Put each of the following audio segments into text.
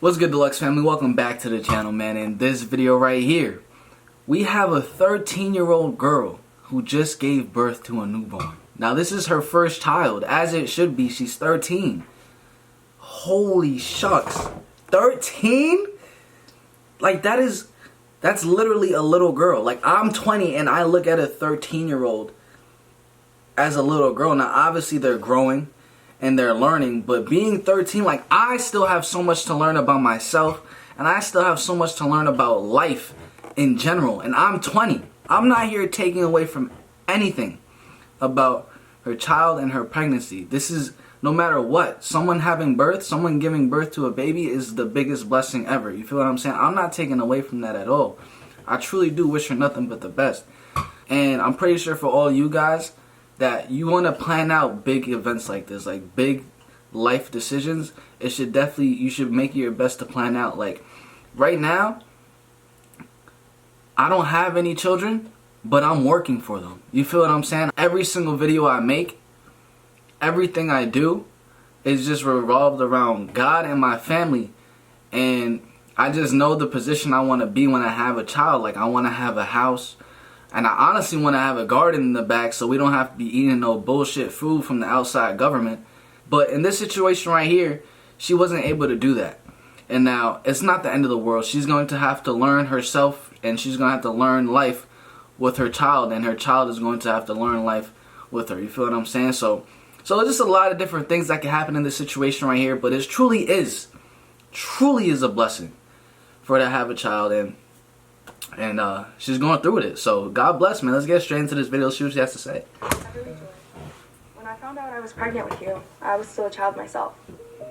What's good, Deluxe family? Welcome back to the channel, man. In this video right here, we have a 13-year-old girl who just gave birth to a newborn. Now, this is her first child, as it should be. She's 13. Holy shucks. 13? Like, that's literally a little girl. Like, I'm 20 and I look at a 13-year-old as a little girl. Now, obviously, they're growing and they're learning, but being 13, like, I still have so much to learn about myself, and I still have so much to learn about life in general, and I'm 20. I'm not here taking away from anything about her child and her pregnancy. This is, no matter what, someone having birth, someone giving birth to a baby is the biggest blessing ever. You feel what I'm saying? I'm not taking away from that at all. I truly do wish her nothing but the best. And I'm pretty sure for all you guys, that you want to plan out big events like this, like big life decisions, you should make your best to plan out. Like, right now, I don't have any children, but I'm working for them. You feel what I'm saying? Every single video I make, everything I do is just revolved around God and my family. And I just know the position I want to be when I have a child. Like, I want to have a house. And I honestly want to have a garden in the back so we don't have to be eating no bullshit food from the outside government. But in this situation right here, she wasn't able to do that. And now, it's not the end of the world. She's going to have to learn herself, and she's going to have to learn life with her child, and her child is going to have to learn life with her. You feel what I'm saying? So there's just a lot of different things that can happen in this situation right here, but it truly is a blessing for her to have a child, and she's going through with it. So God bless, man. Let's get straight into this video, see what she has to say. When I found out I was pregnant with you, I was still a child myself,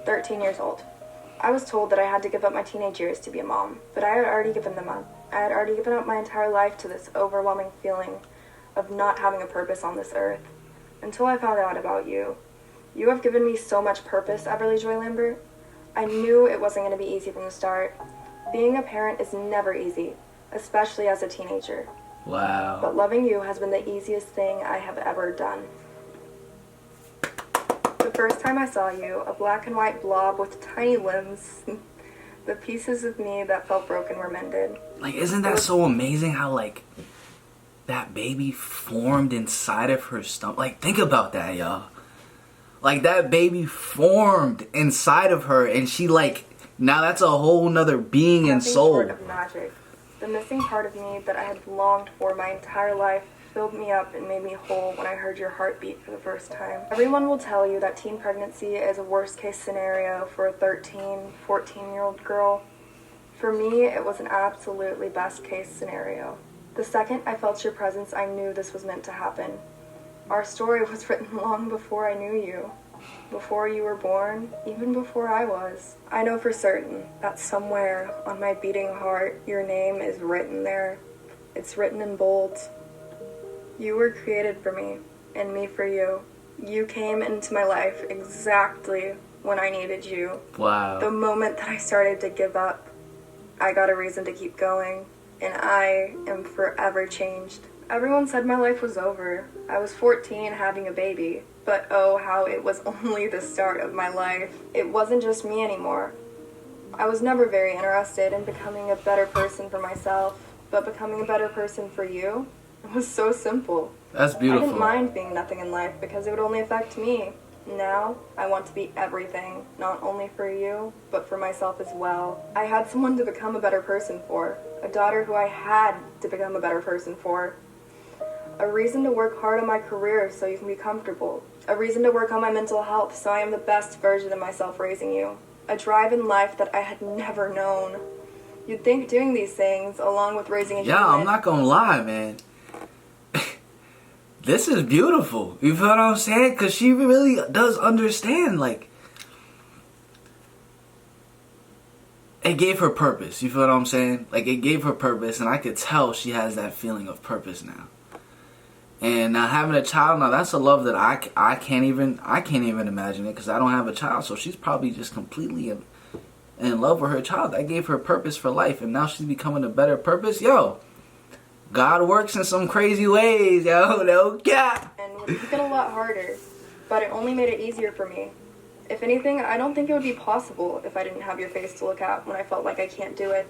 13 years old. I was told that I had to give up my teenage years to be a mom, but I had already given them up. I had already given up my entire life to this overwhelming feeling of not having a purpose on this earth. Until I found out about you. You have given me so much purpose, Everly Joy Lambert. I knew it wasn't going to be easy from the start. Being a parent is never easy, especially as a teenager. Wow. But loving you has been the easiest thing I have ever done. The first time I saw you, a black and white blob with tiny limbs, the pieces of me that felt broken were mended. Like, isn't that so amazing how, like, that baby formed inside of her stomach? Like, think about that, y'all. Like, that baby formed inside of her, and she, like, now that's a whole nother being and soul. Nothing short of magic. The missing part of me that I had longed for my entire life filled me up and made me whole when I heard your heartbeat for the first time. Everyone will tell you that teen pregnancy is a worst case scenario for a 13, 14-year-old girl. For me, it was an absolutely best case scenario. The second I felt your presence, I knew this was meant to happen. Our story was written long before I knew you. Before you were born, even before I was. I know for certain that somewhere on my beating heart, your name is written there. It's written in bold. You were created for me, and me for you. You came into my life exactly when I needed you. Wow. The moment that I started to give up, I got a reason to keep going, and I am forever changed. Everyone said my life was over. I was 14 having a baby. But oh, how it was only the start of my life. It wasn't just me anymore. I was never very interested in becoming a better person for myself, but becoming a better person for you, it was so simple. That's beautiful. I didn't mind being nothing in life because it would only affect me. Now, I want to be everything, not only for you, but for myself as well. I had someone to become a better person for, a daughter who I had to become a better person for. A reason to work hard on my career so you can be comfortable. A reason to work on my mental health so I am the best version of myself raising you. A drive in life that I had never known. You'd think doing these things, along with raising a human... Yeah, I'm not gonna lie, man. This is beautiful. You feel what I'm saying? Because she really does understand, like... It gave her purpose. You feel what I'm saying? Like, it gave her purpose, and I could tell she has that feeling of purpose now. And now having a child, now that's a love that I can't even imagine it because I don't have a child. So she's probably just completely in love with her child. That gave her purpose for life, and now she's becoming a better purpose. Yo, God works in some crazy ways, yo. No cap. And would make it a lot harder, but it only made it easier for me. If anything, I don't think it would be possible if I didn't have your face to look at when I felt like I can't do it,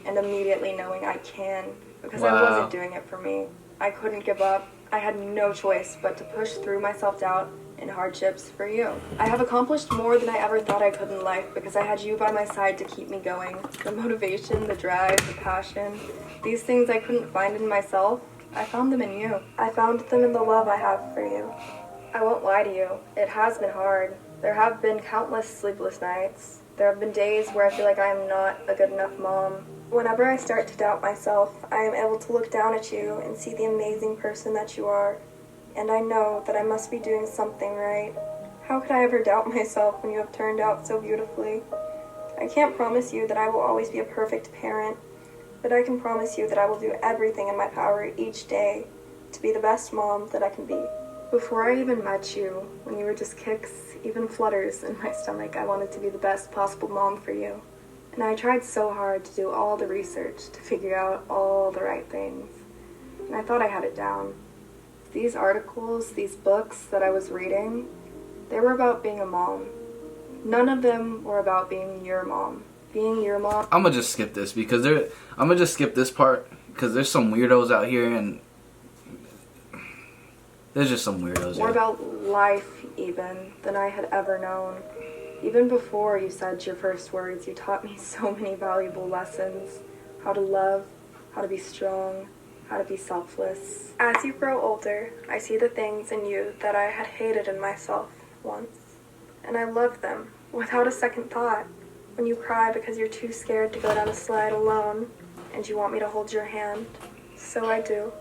and immediately knowing I can, because I Wow. wasn't doing it for me. I couldn't give up. I had no choice but to push through my self-doubt and hardships for you. I have accomplished more than I ever thought I could in life because I had you by my side to keep me going. The motivation, the drive, the passion, these things I couldn't find in myself, I found them in you. I found them in the love I have for you. I won't lie to you, it has been hard. There have been countless sleepless nights. There have been days where I feel like I am not a good enough mom. Whenever I start to doubt myself, I am able to look down at you and see the amazing person that you are. And I know that I must be doing something right. How could I ever doubt myself when you have turned out so beautifully? I can't promise you that I will always be a perfect parent, but I can promise you that I will do everything in my power each day to be the best mom that I can be. Before I even met you, when you were just kicks, even flutters in my stomach, I wanted to be the best possible mom for you. And I tried so hard to do all the research to figure out all the right things. And I thought I had it down. These articles, these books that I was reading, they were about being a mom. None of them were about being your mom. Being your mom. I'm gonna just skip this because I'm gonna just skip this part because there's some weirdos out here and there's just some weirdos. More Here. about life even than I had ever known. Even before you said your first words, you taught me so many valuable lessons. How to love, how to be strong, how to be selfless. As you grow older, I see the things in you that I had hated in myself once. And I love them without a second thought. When you cry because you're too scared to go down a slide alone and you want me to hold your hand, so I do.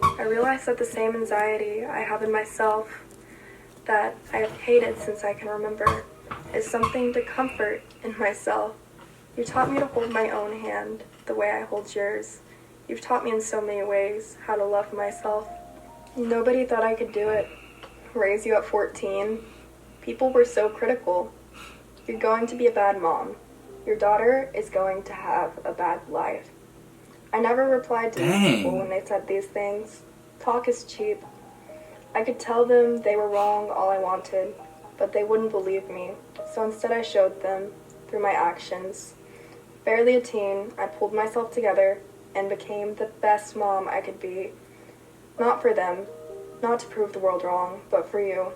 I realize that the same anxiety I have in myself that I have hated since I can remember is something to comfort in myself. You taught me to hold my own hand the way I hold yours. You've taught me in so many ways how to love myself. Nobody thought I could do it. Raise you at 14. People were so critical. You're going to be a bad mom. Your daughter is going to have a bad life. I never replied to these people when they said these things. Talk is cheap. I could tell them they were wrong all I wanted, but they wouldn't believe me. So instead I showed them through my actions. Barely a teen, I pulled myself together and became the best mom I could be. Not for them, not to prove the world wrong, but for you.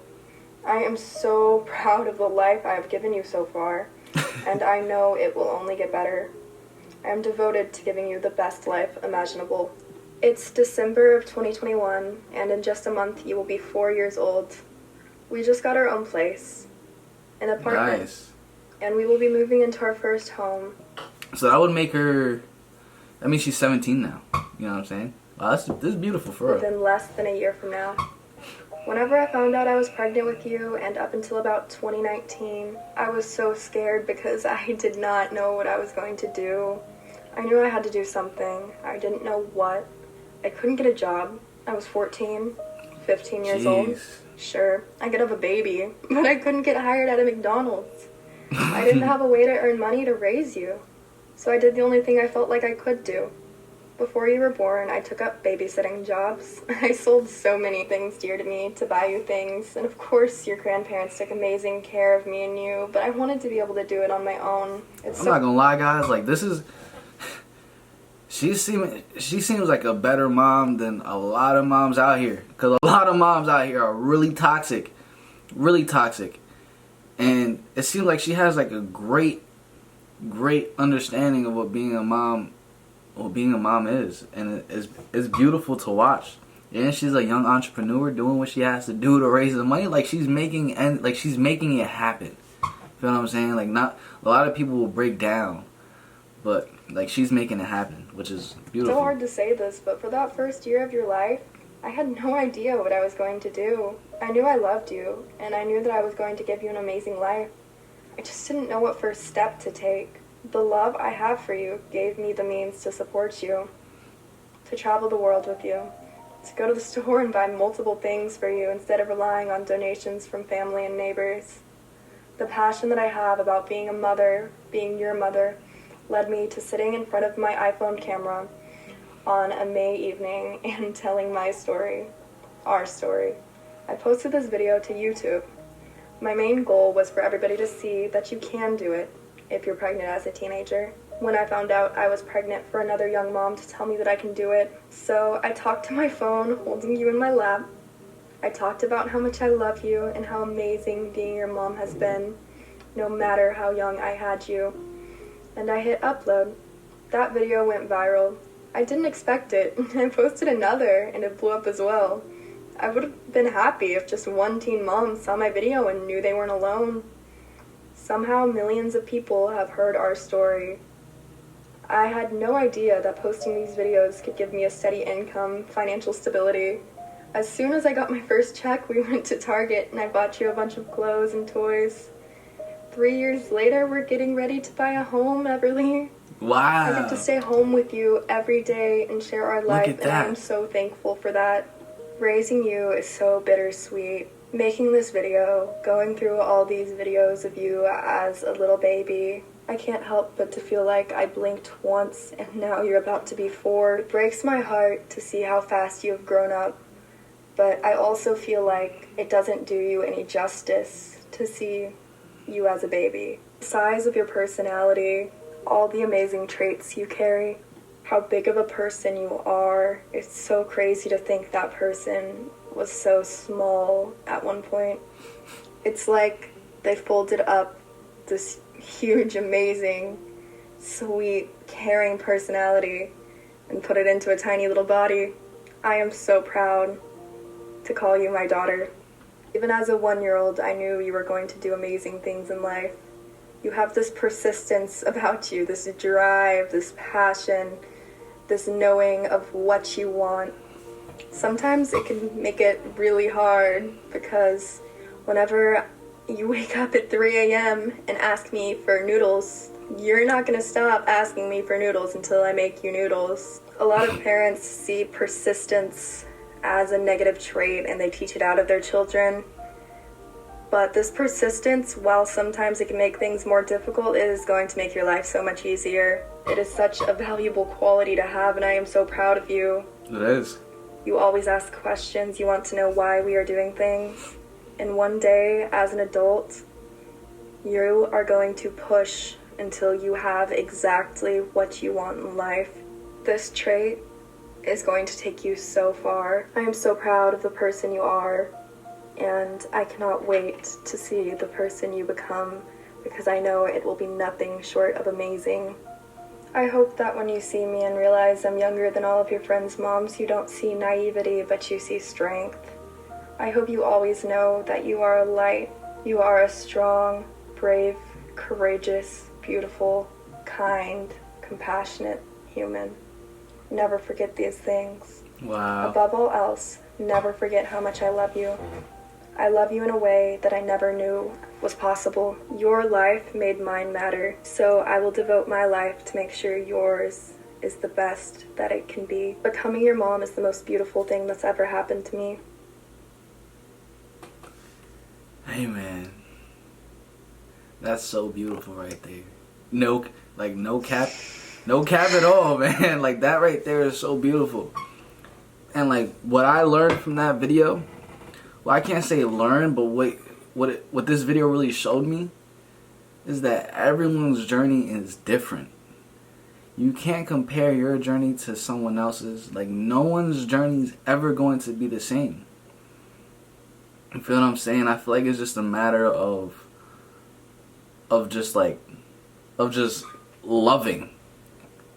I am so proud of the life I have given you so far, and I know it will only get better. I am devoted to giving you the best life imaginable. It's December of 2021, and in just a month you will be 4 years old. We just got our own place, an apartment, Nice. and we will be moving into our first home. So that would make her. I mean, she's 17 now. You know what I'm saying? Wow, this is beautiful for her. Within less than a year from now. Whenever I found out I was pregnant with you, and up until about 2019, I was so scared because I did not know what I was going to do. I knew I had to do something. I didn't know what. I couldn't get a job. I was 14, 15 years old. Sure, I could have a baby, but I couldn't get hired at a McDonald's. I didn't have a way to earn money to raise you. So I did the only thing I felt like I could do. Before you were born, I took up babysitting jobs. I sold so many things dear to me to buy you things, and of course your grandparents took amazing care of me and you, but I wanted to be able to do it on my own. I'm not gonna lie, guys. Like, this is. She seems like a better mom than a lot of moms out here. Because a lot of moms out here are really toxic. Really toxic. And it seems like she has like a great understanding of what being a mom is. And it's beautiful to watch. And she's a young entrepreneur doing what she has to do to raise the money. Like, she's making it happen. You know what I'm saying? Like, not a lot of people will break down. But, like, she's making it happen, which is beautiful. So hard to say this, but for that first year of your life, I had no idea what I was going to do. I knew I loved you, and I knew that I was going to give you an amazing life. I just didn't know what first step to take. The love I have for you gave me the means to support you, to travel the world with you, to go to the store and buy multiple things for you instead of relying on donations from family and neighbors. The passion that I have about being a mother, being your mother, led me to sitting in front of my iPhone camera on a May evening and telling my story, our story. I posted this video to YouTube. My main goal was for everybody to see that you can do it if you're pregnant as a teenager. When I found out I was pregnant for another young mom to tell me that I can do it. So I talked to my phone, holding you in my lap. I talked about how much I love you and how amazing being your mom has been, no matter how young I had you. And I hit upload. That video went viral. I didn't expect it. I posted another and it blew up as well. I would have been happy if just one teen mom saw my video and knew they weren't alone. Somehow millions of people have heard our story. I had no idea that posting these videos could give me a steady income, financial stability. As soon as I got my first check, we went to Target and I bought you a bunch of clothes and toys. 3 years later, we're getting ready to buy a home, Everly. Wow. I get to stay home with you every day and share our life, and I'm so thankful for that. Raising you is so bittersweet. Making this video, going through all these videos of you as a little baby, I can't help but to feel like I blinked once and now you're about to be 4. It breaks my heart to see how fast you have grown up, but I also feel like it doesn't do you any justice to see you as a baby. The size of your personality, all the amazing traits you carry, how big of a person you are. It's so crazy to think that person was so small at one point. It's like they folded up this huge, amazing, sweet, caring personality and put it into a tiny little body. I am so proud to call you my daughter. Even as a 1-year-old, I knew you were going to do amazing things in life. You have this persistence about you, this drive, this passion, this knowing of what you want. Sometimes it can make it really hard because whenever you wake up at 3 a.m. and ask me for noodles, you're not going to stop asking me for noodles until I make you noodles. A lot of parents see persistence as a negative trait and they teach it out of their children. But this persistence, while sometimes it can make things more difficult, it is going to make your life so much easier. It is such a valuable quality to have, and I am so proud of you. It is. You always ask questions, you want to know why we are doing things. And one day, as an adult, you are going to push until you have exactly what you want in life. This trait is going to take you so far. I am so proud of the person you are. And I cannot wait to see the person you become because I know it will be nothing short of amazing. I hope that when you see me and realize I'm younger than all of your friends' moms, you don't see naivety, but you see strength. I hope you always know that you are a light. You are a strong, brave, courageous, beautiful, kind, compassionate human. Never forget these things. Wow. Above all else, never forget how much I love you. I love you in a way that I never knew was possible. Your life made mine matter, so I will devote my life to make sure yours is the best that it can be. Becoming your mom is the most beautiful thing that's ever happened to me. Hey man, that's so beautiful right there. No cap at all, man. Like that right there is so beautiful. And like what I learned from that video, well, I can't say learn, but what this video really showed me is that everyone's journey is different. You can't compare your journey to someone else's. Like no one's journey is ever going to be the same. You feel what I'm saying? I feel like it's just a matter of just loving.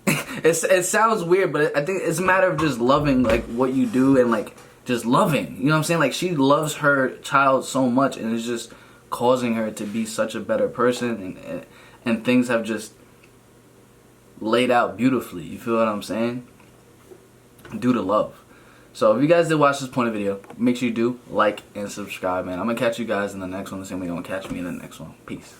It sounds weird, but I think it's a matter of just loving like what you do and like just loving. You know what I'm saying? Like she loves her child so much and it's just causing her to be such a better person and things have just laid out beautifully. You feel what I'm saying? Due to love. So if you guys did watch this point of video, make sure you do like and subscribe, man. I'm going to catch you guys in the next one the same way you're going to catch me in the next one. Peace.